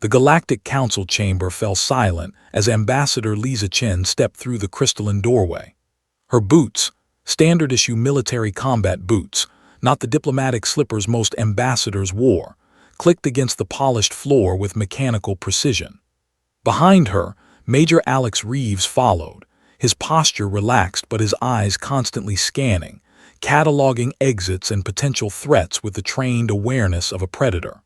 The Galactic Council chamber fell silent as Ambassador Lisa Chen stepped through the crystalline doorway. Her boots, standard-issue military combat boots, not the diplomatic slippers most ambassadors wore, clicked against the polished floor with mechanical precision. Behind her, Major Alex Reeves followed, his posture relaxed but his eyes constantly scanning, cataloging exits and potential threats with the trained awareness of a predator.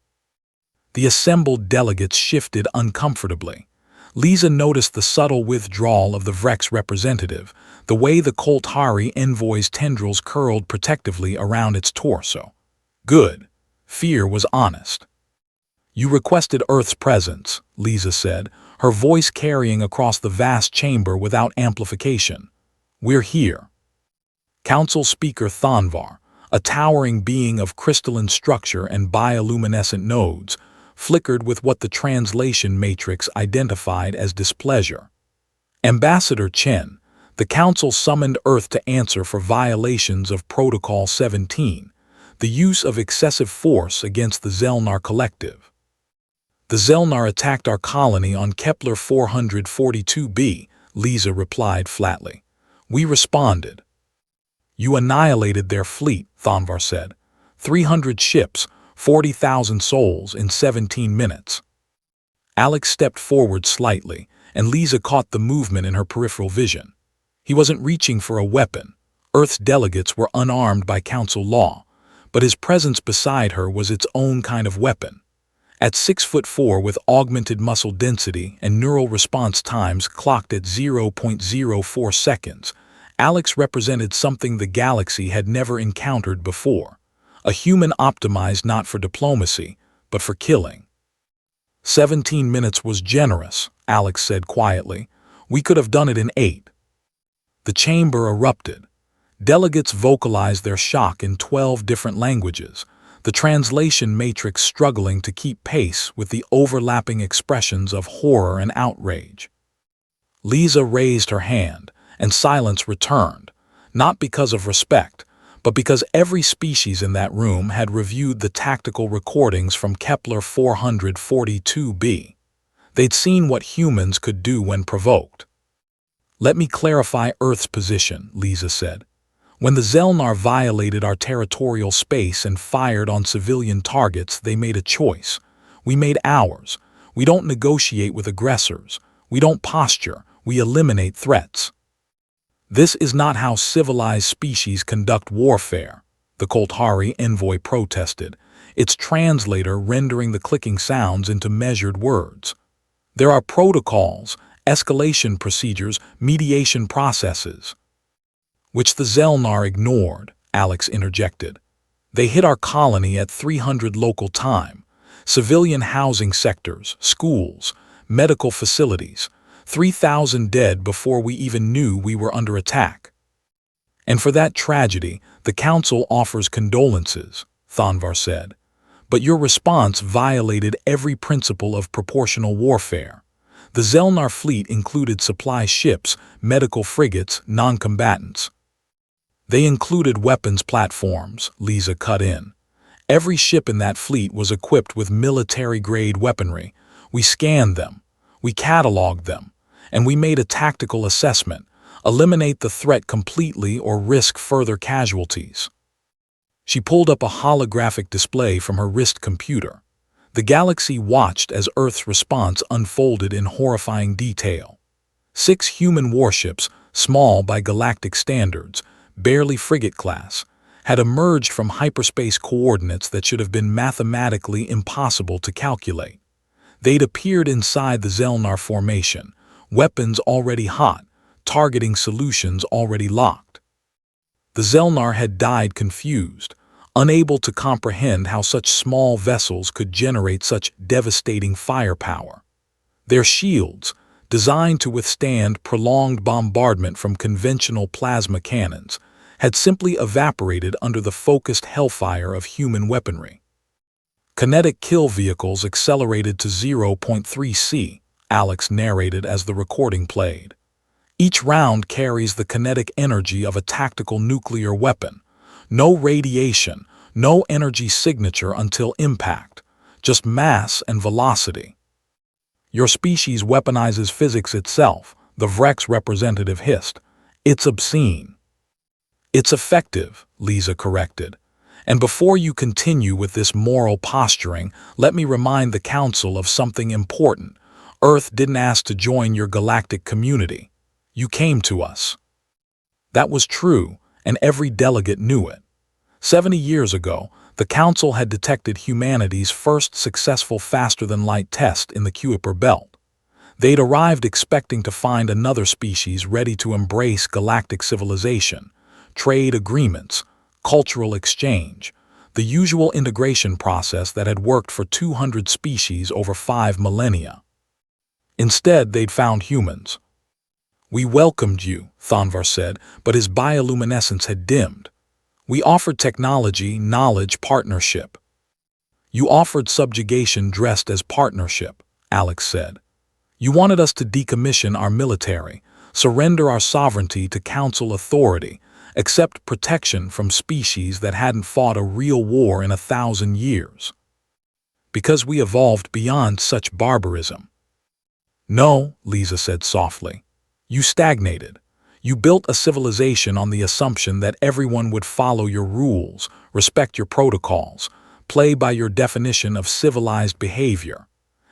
The assembled delegates shifted uncomfortably. Lisa noticed the subtle withdrawal of the Vrex representative, the way the Koltari envoy's tendrils curled protectively around its torso. Good. Fear was honest. "You requested Earth's presence," Lisa said, her voice carrying across the vast chamber without amplification. "We're here." Council Speaker Thanvar, a towering being of crystalline structure and bioluminescent nodes, flickered with what the translation matrix identified as displeasure. "Ambassador Chen, the Council summoned Earth to answer for violations of Protocol 17, the use of excessive force against the Zelnar Collective. The Zelnar attacked our colony on Kepler 442b, Lisa replied flatly. "We responded." "You annihilated their fleet," Thanvar said. 300 ships, 40,000 souls in 17 minutes. Alex stepped forward slightly, and Lisa caught the movement in her peripheral vision. He wasn't reaching for a weapon. Earth's delegates were unarmed by Council law, but his presence beside her was its own kind of weapon. At 6'4" with augmented muscle density and neural response times clocked at 0.04 seconds, Alex represented something the galaxy had never encountered before. A human optimized not for diplomacy, but for killing. 17 minutes was generous, Alex said quietly. "We could have done it in 8. The chamber erupted. Delegates vocalized their shock in 12 different languages, the translation matrix struggling to keep pace with the overlapping expressions of horror and outrage. Lisa raised her hand, and silence returned, not because of respect, but because every species in that room had reviewed the tactical recordings from Kepler 442b. They'd seen what humans could do when provoked. "Let me clarify Earth's position," Lisa said. "When the Zelnar violated our territorial space and fired on civilian targets, they made a choice. We made ours. We don't negotiate with aggressors. We don't posture. We eliminate threats. This is not how civilized species conduct warfare," the Koltari envoy protested, its translator rendering the clicking sounds into measured words. "There are protocols, escalation procedures, mediation processes." "Which the Zelnar ignored," Alex interjected. "They hit our colony at 300 local time. Civilian housing sectors, schools, medical facilities. 3,000 dead before we even knew we were under attack. And for that tragedy, the Council offers condolences," Thanvar said. "But your response violated every principle of proportional warfare. The Zelnar fleet included supply ships, medical frigates, non-combatants. They included weapons platforms," Lisa cut in. "Every ship in that fleet was equipped with military-grade weaponry. We scanned them. We cataloged them. And we made a tactical assessment, eliminate the threat completely or risk further casualties." She pulled up a holographic display from her wrist computer. The galaxy watched as Earth's response unfolded in horrifying detail. 6 human warships, small by galactic standards, barely frigate class, had emerged from hyperspace coordinates that should have been mathematically impossible to calculate. They'd appeared inside the Zelnar formation, weapons already hot, targeting solutions already locked. The Zelnar had died confused, unable to comprehend how such small vessels could generate such devastating firepower. Their shields, designed to withstand prolonged bombardment from conventional plasma cannons, had simply evaporated under the focused hellfire of human weaponry. "Kinetic kill vehicles accelerated to 0.3 C, Alex narrated as the recording played. "Each round carries the kinetic energy of a tactical nuclear weapon. No radiation, no energy signature until impact, just mass and velocity. Your species weaponizes physics itself, the Vrex representative hissed. It's obscene. It's effective, Lisa corrected. And before you continue with this moral posturing, let me remind the Council of something important. Earth didn't ask to join your galactic community. You came to us. That was true, and every delegate knew it. 70 years ago, the Council had detected humanity's first successful faster-than-light test in the Kuiper Belt. They'd arrived expecting to find another species ready to embrace galactic civilization, trade agreements, cultural exchange, the usual integration process that had worked for 200 species over 5 millennia. Instead, they'd found humans. We welcomed you, Thanvar said, but his bioluminescence had dimmed. We offered technology, knowledge, partnership. You offered subjugation dressed as partnership, Alex said. You wanted us to decommission our military, surrender our sovereignty to council authority, accept protection from species that hadn't fought a real war in 1,000 years. Because we evolved beyond such barbarism. No, Lisa said softly. You stagnated. You built a civilization on the assumption that everyone would follow your rules, respect your protocols, play by your definition of civilized behavior.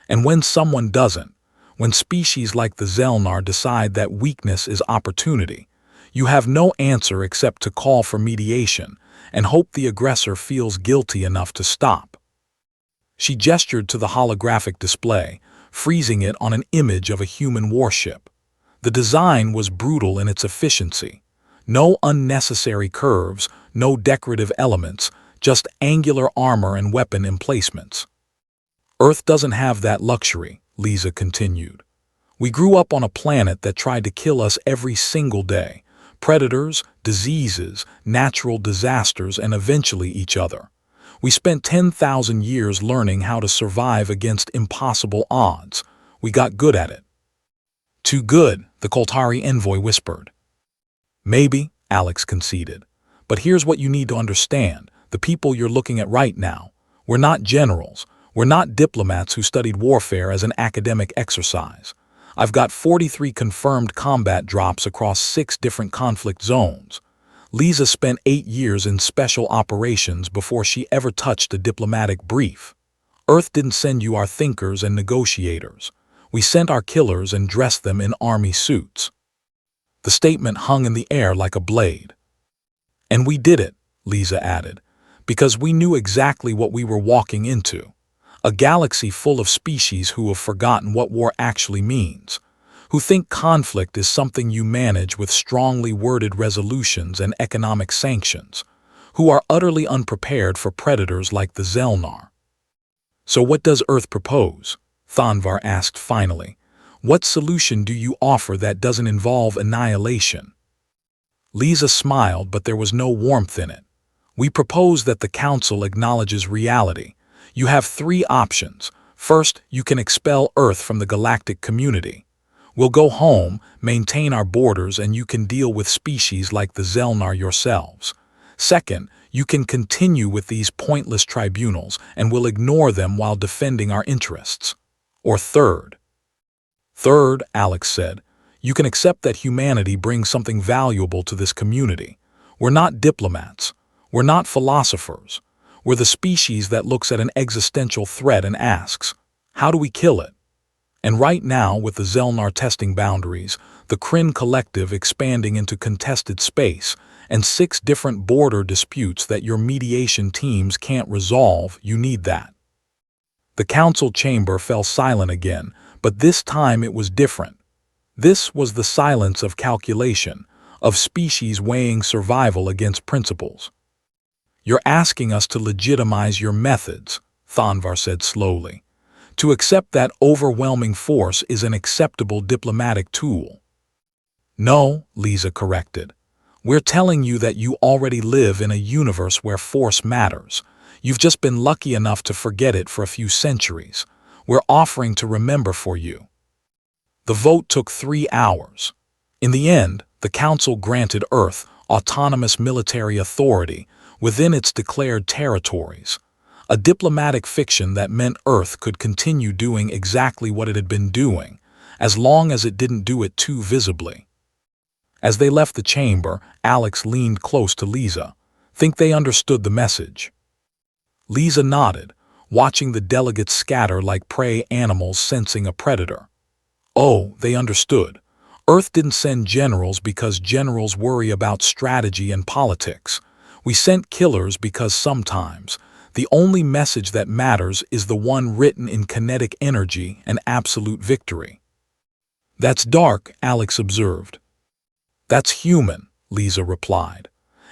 And when someone doesn't, when species like the Zelnar decide that weakness is opportunity, you have no answer except to call for mediation and hope the aggressor feels guilty enough to stop. She gestured to the holographic display, freezing it on an image of a human warship. The design was brutal in its efficiency. No unnecessary curves, no decorative elements, just angular armor and weapon emplacements. Earth doesn't have that luxury, Lisa continued. We grew up on a planet that tried to kill us every single day. Predators, diseases, natural disasters, and eventually each other. We spent 10,000 years learning how to survive against impossible odds. We got good at it. Too good, the Koltari envoy whispered. Maybe, Alex conceded. But here's what you need to understand. The people you're looking at right now. We're not generals. We're not diplomats who studied warfare as an academic exercise. I've got 43 confirmed combat drops across 6 different conflict zones. Lisa spent 8 years in special operations before she ever touched a diplomatic brief. Earth didn't send you our thinkers and negotiators. We sent our killers and dressed them in army suits. The statement hung in the air like a blade. And we did it, Lisa added, because we knew exactly what we were walking into. A galaxy full of species who have forgotten what war actually means, who think conflict is something you manage with strongly worded resolutions and economic sanctions, who are utterly unprepared for predators like the Zelnar. So what does Earth propose? Thanvar asked finally. What solution do you offer that doesn't involve annihilation? Lisa smiled, but there was no warmth in it. We propose that the Council acknowledges reality. You have 3 options. First, you can expel Earth from the galactic community. We'll go home, maintain our borders, and you can deal with species like the Zelnar yourselves. Second, you can continue with these pointless tribunals, and we'll ignore them while defending our interests. Or third, Alex said, you can accept that humanity brings something valuable to this community. We're not diplomats. We're not philosophers. We're the species that looks at an existential threat and asks, how do we kill it? And right now, with the Zelnar testing boundaries, the Kryn Collective expanding into contested space, and 6 different border disputes that your mediation teams can't resolve, you need that. The council chamber fell silent again, but this time it was different. This was the silence of calculation, of species weighing survival against principles. You're asking us to legitimize your methods, Thanvar said slowly. To accept that overwhelming force is an acceptable diplomatic tool. No, Lisa corrected. We're telling you that you already live in a universe where force matters. You've just been lucky enough to forget it for a few centuries. We're offering to remember for you. The vote took 3 hours. In the end, the Council granted Earth autonomous military authority within its declared territories, A diplomatic fiction that meant Earth could continue doing exactly what it had been doing, as long as it didn't do it too visibly. As they left the chamber, Alex leaned close to Lisa. "Think they understood the message?" Lisa nodded, watching the delegates scatter like prey animals sensing a predator. "Oh, they understood. Earth didn't send generals because generals worry about strategy and politics. We sent killers because sometimes the only message that matters is the one written in kinetic energy and absolute victory." "That's dark," Alex observed. "That's human," Lisa replied.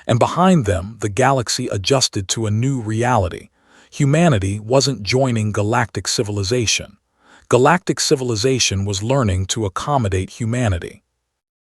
And behind them, the galaxy adjusted to a new reality. Humanity wasn't joining galactic civilization. Galactic civilization was learning to accommodate humanity.